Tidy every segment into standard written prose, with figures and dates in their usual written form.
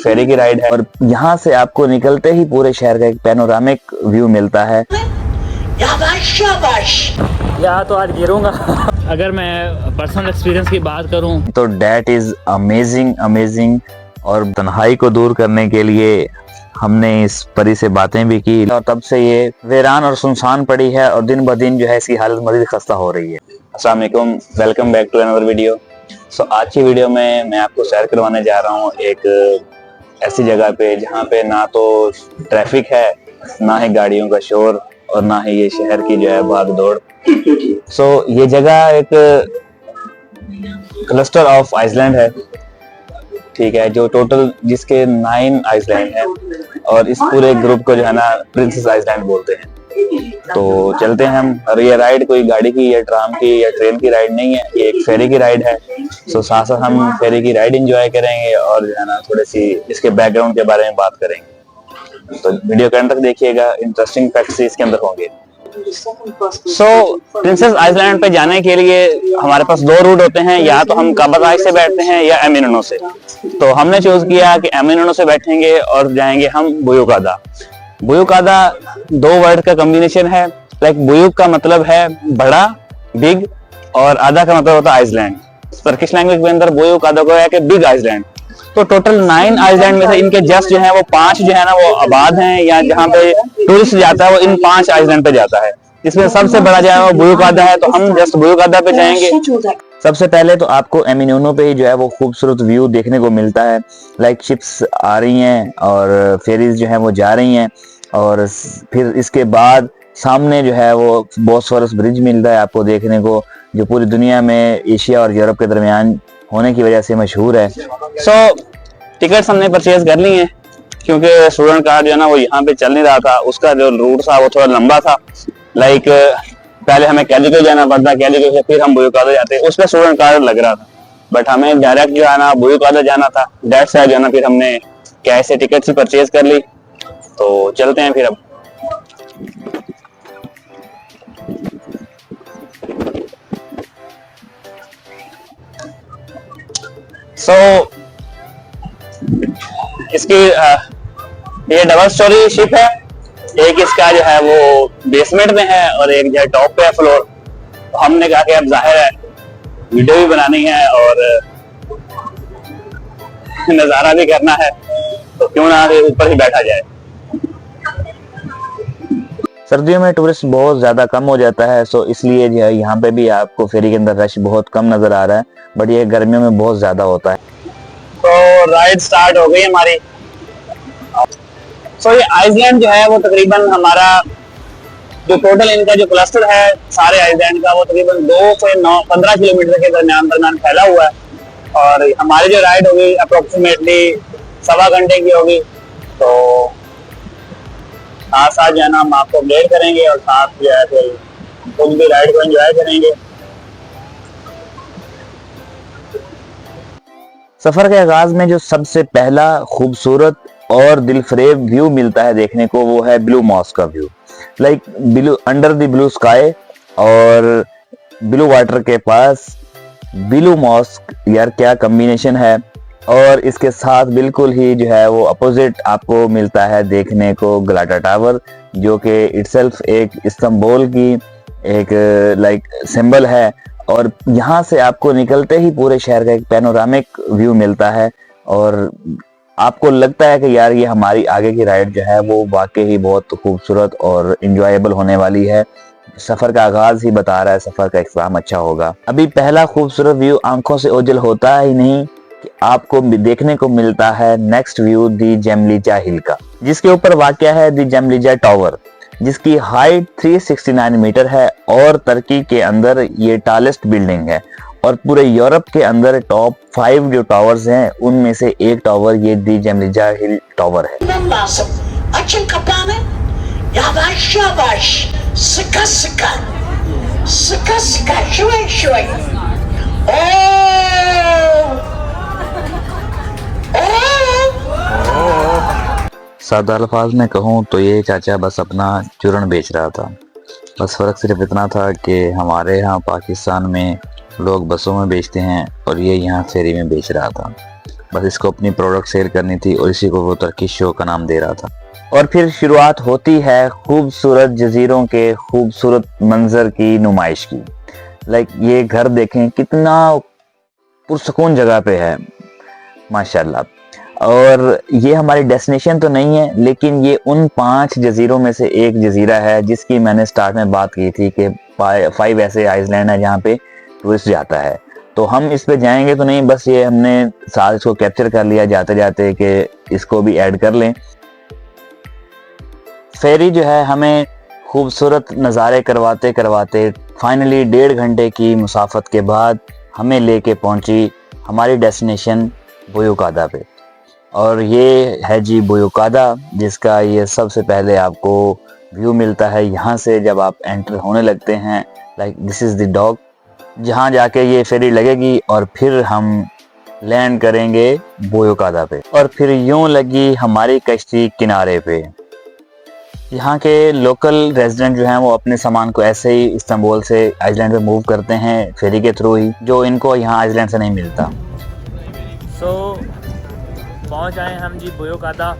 फेरी की राइड है और यहाँ से आपको निकलते ही पूरे शहर का एक पैनोरामिक व्यू मिलता है। यहाँ तो आज गिरूंगा। अगर मैं पर्सनल एक्सपीरियंस की बात करूं तो डेट इज अमेजिंग और तन्हाई को दूर करने के लिए हमने इस परी से बातें भी की और तब से ये वीरान और सुनसान पड़ी है और दिन ब दिन जो है इसकी हालत मजीद खस्ता हो रही है। अस्सलाम वालेकुम, welcome back to another video. So आज की वीडियो में मैं आपको सैर करवाने जा रहा हूँ एक ऐसी जगह पे जहाँ पे ना तो ट्रैफिक है, ना ही गाड़ियों का शोर और ना ही ये शहर की जो है भाग दौड़। सो ये जगह एक क्लस्टर ऑफ आइसलैंड है, ठीक है, जो टोटल जिसके 9 आइसलैंड हैं और इस पूरे ग्रुप को जो है ना प्रिंसेस आइसलैंड बोलते हैं। तो चलते हैं हम। और ये राइड कोई गाड़ी की या ट्राम की या ट्रेन की राइड नहीं है, ये एक फेरी की राइड है। सो साथ साथ हम फेरी की राइड एंजॉय करेंगे और जो है ना थोड़ी सी इसके बैकग्राउंड के बारे में बात करेंगे। तो वीडियो के अंत तक देखिएगा, इंटरेस्टिंग फैक्ट्स इसके अंदर होंगे। सो प्रिंसेस आइसलैंड पे जाने के लिए हमारे पास 2 रूट होते हैं, या तो हम काबागाई से बैठते हैं या एमिनो से। तो हमने चूज किया कि एमिनो से बैठेंगे और जाएंगे हम बुयुकादा। बुयुकादा 2 वर्ड का कॉम्बिनेशन है। लाइक बुयुक का मतलब है बड़ा, बिग, और आधा का मतलब होता है आइसलैंड। टर्किश लैंग्वेज के अंदर बुयुकादा को है कि बिग आइसलैंड। तो टोटल 9 आइसलैंड में से इनके जस्ट जो है वो 5 जो है ना वो आबाद हैं, या जहाँ पे टूरिस्ट जाता है वो इन 5 आइसलैंड पे जाता है, जिसमें सबसे बड़ा जो है वो बुयुकादा है। तो हम जस्ट बुयुकादा पे जाएंगे। सबसे पहले तो आपको एमिनोनो पे ही जो है वो खूबसूरत व्यू देखने को मिलता है। लाइक शिप्स आ रही हैं और फेरीज जो है वो जा रही हैं, और फिर इसके बाद सामने जो है वो बॉस्फोरस ब्रिज मिलता है आपको देखने को, जो पूरी दुनिया में एशिया और यूरोप के दरमियान होने की वजह से मशहूर है। सो टिकट्स हमने परचेज कर ली हैं, क्योंकि स्टूडेंट कार्ड जो है ना वो यहाँ पे चल नहीं रहा था। उसका जो रूट था वो थोड़ा लंबा था। लाइक पहले हमें कैलिको जाना पड़ता, कैलिको से फिर हम बुयुकादा जाते, उसका स्टूडेंट कार्ड लग रहा था। बट हमें डायरेक्ट जो है ना बुयुकादा जाना था। डेट साइड जो है ना फिर हमने कैश से टिकट ही परचेज कर ली। तो चलते हैं फिर अब। सो इसकी ये डबल स्टोरी शिप है। एक इसका जो है वो बेसमेंट में है और एक जो है टॉप पे है फ्लोर। तो हमने कहा कि अब जाहिर है वीडियो भी बनानी है और नजारा भी करना है, तो क्यों ना ऊपर ही बैठा जाए। सर्दियों में टूरिस्ट बहुत ज्यादा कम हो जाता है, सो इसलिए जो है यहाँ पे भी आपको फेरी के अंदर रश बहुत कम नजर आ रहा है, बट ये गर्मियों में बहुत ज्यादा होता है। तो राइड स्टार्ट हो गई हमारी। सो ये आइसलैंड जो है वो तकरीबन हमारा जो टोटल इनका जो क्लस्टर है सारे आइसलैंड का वो तकरीबन 2 से 15 किलोमीटर के दरमियान फैला हुआ है। और हमारी जो राइड होगी अप्रोक्सीमेटली 1.25 घंटे की होगी। तो साथ साथ जो है ना हम आपको अपडेट करेंगे और साथ जो है फिर खुद भी राइड को एंजॉय करेंगे। सफर के आगाज में जो सबसे पहला खूबसूरत और दिलफरेब व्यू मिलता है देखने को, वो है ब्लू मॉस्क का view. Like blue under the blue sky और ब्लू वाटर के पास ब्लू मॉस्क, यार क्या कॉम्बिनेशन है। और इसके साथ बिल्कुल ही जो है वो अपोजिट आपको मिलता है देखने को गलाटा टावर, जो कि इटसेल्फ एक इस्तांबुल की एक लाइक सिंबल है। और यहाँ से आपको निकलते ही पूरे शहर का एक पैनोरामिक व्यू मिलता है और आपको लगता है कि यार ये हमारी आगे की राइड जो है वो वाकई ही बहुत खूबसूरत और इंजॉयबल होने वाली है। सफर का आगाज ही बता रहा है सफर का इख्तिताम अच्छा होगा। अभी पहला खूबसूरत व्यू आंखों से ओझल होता ही नहीं कि आपको देखने को मिलता है नेक्स्ट व्यू दी जेमलीजा हिल का, जिसके ऊपर वाक़या है दी जेमलीजा टावर, जिसकी हाइट 369 मीटर है और तुर्की के अंदर ये टालेस्ट बिल्डिंग है। और पूरे यूरोप के अंदर टॉप 5 जो टावर्स हैं उनमें से एक टावर ये दी जेमलीजा हिल टावर है। सादा अल्फाज में कहूँ तो ये चाचा बस अपना चूरन बेच रहा था। बस फर्क सिर्फ इतना था कि हमारे यहाँ पाकिस्तान में लोग बसों में बेचते हैं और ये यहाँ फेरी में बेच रहा था। बस इसको अपनी प्रोडक्ट सेल करनी थी और इसी को वो टर्किश शो का नाम दे रहा था। और फिर शुरुआत होती है खूबसूरत जजीरों के खूबसूरत मंजर की नुमाइश की। ये घर देखें कितना पुरसकून जगह पे है माशाल्लाह। और ये हमारी डेस्टिनेशन तो नहीं है, लेकिन ये उन 5 जजीरों में से एक जजीरा है जिसकी मैंने स्टार्ट में बात की थी कि 5 ऐसे आइसलैंड है जहाँ पे टूरिस्ट जाता है। तो हम इस पे जाएंगे तो नहीं, बस ये हमने साथ इसको कैप्चर कर लिया जाते जाते कि इसको भी ऐड कर लें। फेरी जो है हमें खूबसूरत नज़ारे करवाते करवाते फाइनली 1.5 घंटे की मुसाफत के बाद हमें लेके पहुंची हमारी डेस्टिनेशन बुयुकादा पे। और ये है जी बुयुकादा, जिसका ये सबसे पहले आपको व्यू मिलता है यहाँ से जब आप एंटर होने लगते हैं। दिस इज़ द डॉक, जहाँ जाके ये फेरी लगेगी और फिर हम लैंड करेंगे बुयुकादा पे। और फिर यूं लगी हमारी कश्ती किनारे पे। यहाँ के लोकल रेजिडेंट जो हैं वो अपने सामान को ऐसे ही इस्तांबुल से आइसलैंड पे मूव करते हैं फेरी के थ्रू ही, जो इनको यहाँ आइसलैंड से नहीं मिलता। पहुँच आए हम जी बुयुकादा।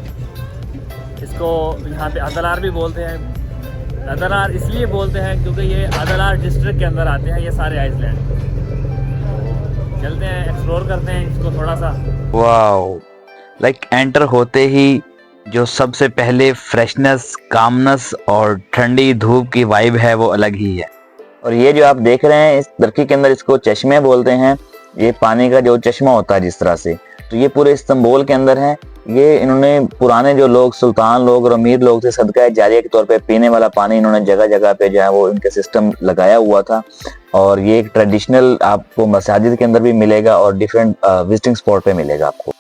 इसको यहाँ पे अदलार भी बोलते हैं। अदलार इसलिए बोलते हैं क्योंकि ये अदलार डिस्ट्रिक्ट के अंदर आते हैं ये सारे आइसलैंड। चलते हैं, एक्सप्लोर करते हैं इसको थोड़ा सा। वाओ, एंटर होते ही जो सबसे पहले फ्रेशनेस, कामनेस और ठंडी धूप की वाइब है वो अलग ही है। और ये जो आप देख रहे हैं इस टर्की के अंदर इसको चश्मे बोलते हैं। ये पानी का जो चश्मा होता है जिस तरह से, तो ये पूरे इस्तांबुल के अंदर है। ये इन्होंने पुराने जो लोग, सुल्तान लोग और अमीर लोग थे, सदका जारिया के तौर पे पीने वाला पानी इन्होंने जगह जगह पे जो है वो इनके सिस्टम लगाया हुआ था। और ये एक ट्रेडिशनल आपको मसाजिद के अंदर भी मिलेगा और डिफरेंट विजिटिंग स्पॉट पे मिलेगा आपको।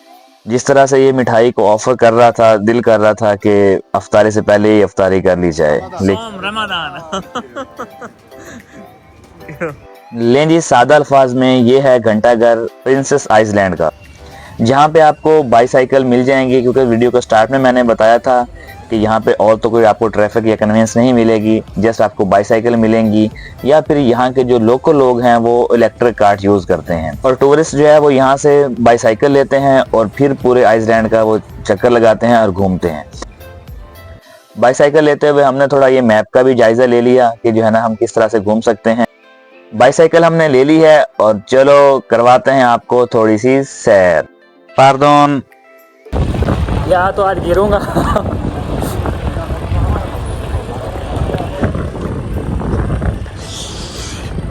जिस तरह से ये मिठाई को ऑफर कर रहा था, दिल कर रहा था कि अफ्तारी से पहले ही अफ्तारी कर ली जाए। लें जी, सादा अल्फाज में ये है घंटाघर प्रिंसेस आइसलैंड का, जहाँ पे आपको बाईसाइकिल मिल जाएंगी। क्योंकि वीडियो को स्टार्ट में मैंने बताया था कि यहाँ पे और तो कोई आपको ट्रैफिक या कन्वेंस नहीं मिलेगी, जस्ट आपको बाईसाइकिल मिलेंगी, या फिर यहाँ के जो लोकल लोग हैं वो इलेक्ट्रिक कार्ट यूज़ करते हैं। और टूरिस्ट जो है वो यहाँ से बाईसाइकिल लेते हैं और फिर पूरे आइसलैंड का वो चक्कर लगाते हैं और घूमते हैं। बाईसाइकिल लेते हुए हमने थोड़ा ये मैप का भी जायजा ले लिया कि जो है ना हम किस तरह से घूम सकते हैं। बाईसाइकिल हमने ले ली है और चलो करवाते हैं आपको थोड़ी सी सैर। पार्दोन, या तो आज गिरूंगा।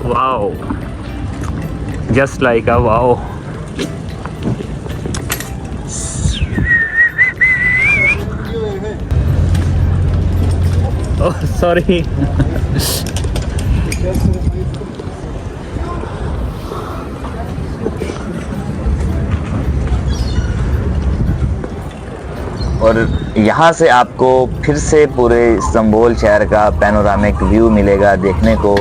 Wow, just like a wow. Oh sorry. और यहाँ से आपको फिर से पूरे इस्तांबुल शहर का पैनोरामिक व्यू मिलेगा देखने को।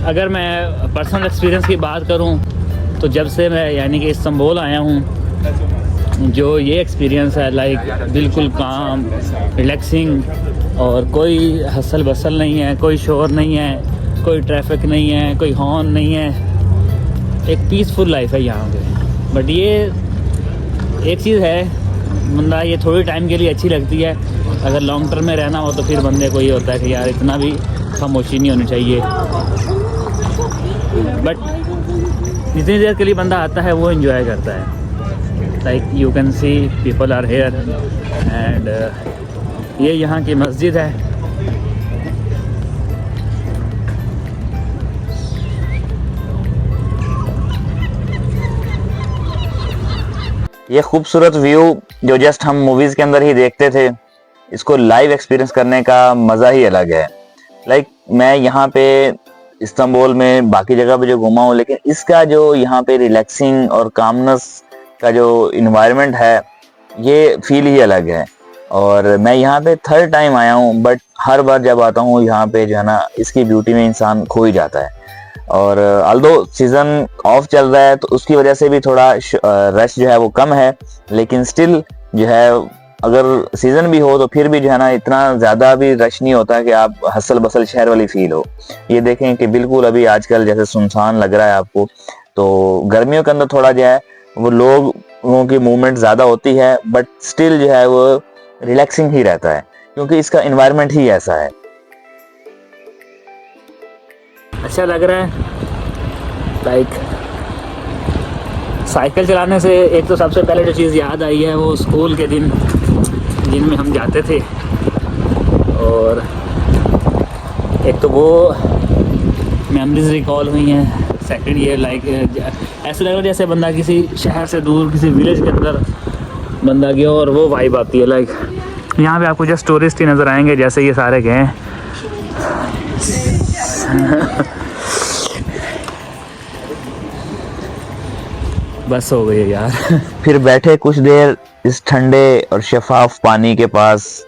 अगर मैं पर्सनल एक्सपीरियंस की बात करूं तो जब से मैं यानी कि इस्तांबुल आया हूं, जो ये एक्सपीरियंस है बिल्कुल काम, रिलैक्सिंग, और कोई हसल बसल नहीं है, कोई शोर नहीं है, कोई ट्रैफिक नहीं है, कोई हॉर्न नहीं है। एक पीसफुल लाइफ है यहाँ पे। बट ये एक चीज़ है, बंदा ये थोड़ी टाइम के लिए अच्छी लगती है। अगर लॉन्ग टर्म में रहना हो तो फिर बंदे को ये होता है कि यार इतना भी खामोशी नहीं होनी चाहिए। बट जितनी देर के लिए बंदा आता है वो एंजॉय करता है। You can see people are here and ये यहाँ की मस्जिद है। ये खूबसूरत व्यू जो जस्ट हम मूवीज के अंदर ही देखते थे, इसको लाइव एक्सपीरियंस करने का मज़ा ही अलग है। मैं यहाँ पे इस्तांबुल में बाकी जगह पे जो घूमा हूँ, लेकिन इसका जो यहाँ पे रिलैक्सिंग और कामनेस का जो इन्वायरमेंट है ये फील ही अलग है। और मैं यहाँ पे 3rd टाइम आया हूँ, बट हर बार जब आता हूँ यहाँ पे जो है ना इसकी ब्यूटी में इंसान खो ही जाता है। और अल्दो सीज़न ऑफ चल रहा है तो उसकी वजह से भी थोड़ा रश जो है वो कम है, लेकिन स्टिल जो है अगर सीज़न भी हो तो फिर भी जो है ना इतना ज़्यादा भी रश नहीं होता कि आप हसल बसल शहर वाली फील हो। ये देखें कि बिल्कुल अभी आजकल जैसे सुनसान लग रहा है आपको, तो गर्मियों के अंदर थोड़ा जो है वो लोगों की मूवमेंट ज़्यादा होती है, बट स्टिल जो है वो रिलैक्सिंग ही रहता है क्योंकि इसका इन्वायरमेंट ही ऐसा है। अच्छा लग रहा है। लाइक साइकिल चलाने से एक तो सबसे पहले जो चीज़ याद आई है वो स्कूल के दिन जिनमें हम जाते थे, और एक तो वो मेमोरीज रिकॉल हुई हैं। सेकंड ये लाइक ऐसे लग रहा है जैसे बंदा किसी शहर से दूर किसी विलेज के अंदर बंदा गया और वो वाइब आती है। लाइक यहाँ पे आपको जस्ट टूरिस्ट ही नज़र आएंगे जैसे ये सारे गए हैं। बस हो गई है यार। फिर बैठे कुछ देर इस ठंडे और शफाफ पानी के पास,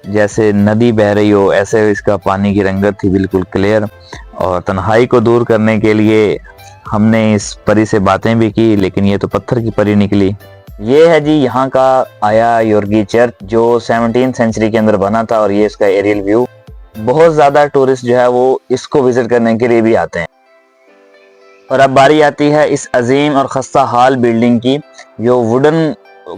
जैसे नदी बह रही हो ऐसे इसका पानी की रंगत थी, बिल्कुल क्लियर। और तन्हाई को दूर करने के लिए हमने इस परी से बातें भी की, लेकिन ये तो पत्थर की परी निकली। ये है जी यहाँ का आया योर्गी चर्च जो 17th सेंचुरी के अंदर बना था, और ये इसका एरियल व्यू। बहुत ज़्यादा टूरिस्ट जो है वो इसको विजिट करने के लिए भी आते हैं। और अब बारी आती है इस अजीम और खस्ता हाल बिल्डिंग की, जो वुडन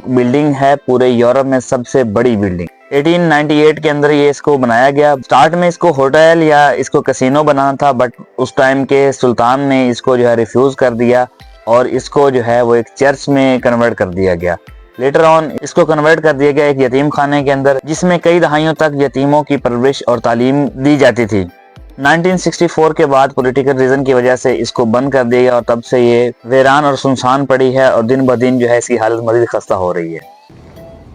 बिल्डिंग है, पूरे यूरोप में सबसे बड़ी बिल्डिंग। 1898 के अंदर ये इसको बनाया गया। स्टार्ट में इसको होटल या इसको कैसीनो बनाना था, बट उस टाइम के सुल्तान ने इसको जो है रिफ्यूज कर दिया और इसको जो है वो एक चर्च में कन्वर्ट कर दिया गया। लेटर ऑन इसको कन्वर्ट कर दिया गया एक यतीम खाने के अंदर, जिसमें कई दहाइयों तक यतीमों की परवरिश और तालीम दी जाती थी। 1964 के बाद पॉलिटिकल रीजन की वजह से इसको बंद कर दिया गया और तब से ये वीरान और सुनसान पड़ी है और दिन ब दिन जो है इसकी हालत मजीद खस्ता हो रही है।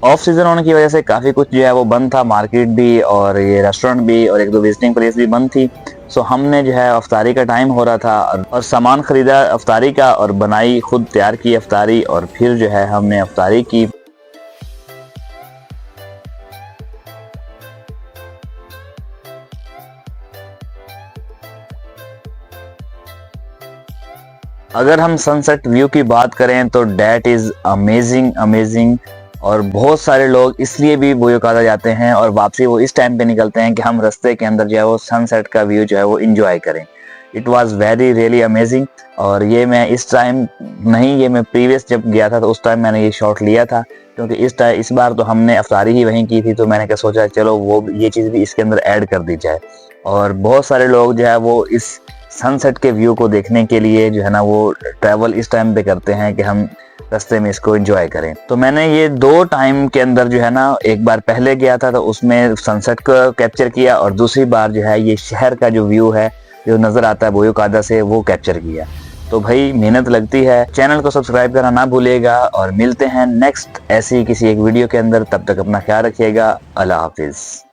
ऑफ सीजन होने की वजह से काफ़ी कुछ जो है वो बंद था, मार्केट भी और ये रेस्टोरेंट भी और एक दो विजिटिंग प्लेस भी बंद थी। सो हमने जो है अफ्तारी का टाइम हो रहा था और सामान खरीदा अफ्तारी का और बनाई, खुद तैयार की अफ्तारी, और फिर जो है हमने अफ्तारी की। अगर हम सनसेट व्यू की बात करें तो डैट इज़ अमेजिंग। और बहुत सारे लोग इसलिए भी बोयोकादा जाते हैं और वापसी वो इस टाइम पे निकलते हैं कि हम रास्ते के अंदर जो है वो सनसेट का व्यू जो है वो इंजॉय करें। It was very really amazing. और ये मैं इस टाइम नहीं, ये मैं प्रीवियस जब गया था तो उस टाइम मैंने ये शॉट लिया था, क्योंकि इस बार तो हमने अफ्तारी ही वहीं की थी, तो मैंने क्या सोचा चलो वो ये चीज़ भी इसके अंदर ऐड कर दी जाए। और बहुत सारे लोग जो है वो इस सनसेट के व्यू को देखने के लिए जो है ना वो ट्रैवल इस टाइम पे करते हैं कि हम रास्ते में इसको एंजॉय करें। तो मैंने ये 2 टाइम के अंदर जो है ना, एक बार पहले गया था तो उसमें सनसेट को कैप्चर किया, और दूसरी बार जो है ये शहर का जो व्यू है जो नज़र आता है बोयोकादा से वो कैप्चर किया। तो भाई मेहनत लगती है। चैनल को सब्सक्राइब करना ना भूलिएगा और मिलते हैं नेक्स्ट ऐसी किसी एक वीडियो के अंदर। तब तक अपना ख्याल रखिएगा। अल्लाह हाफिज़।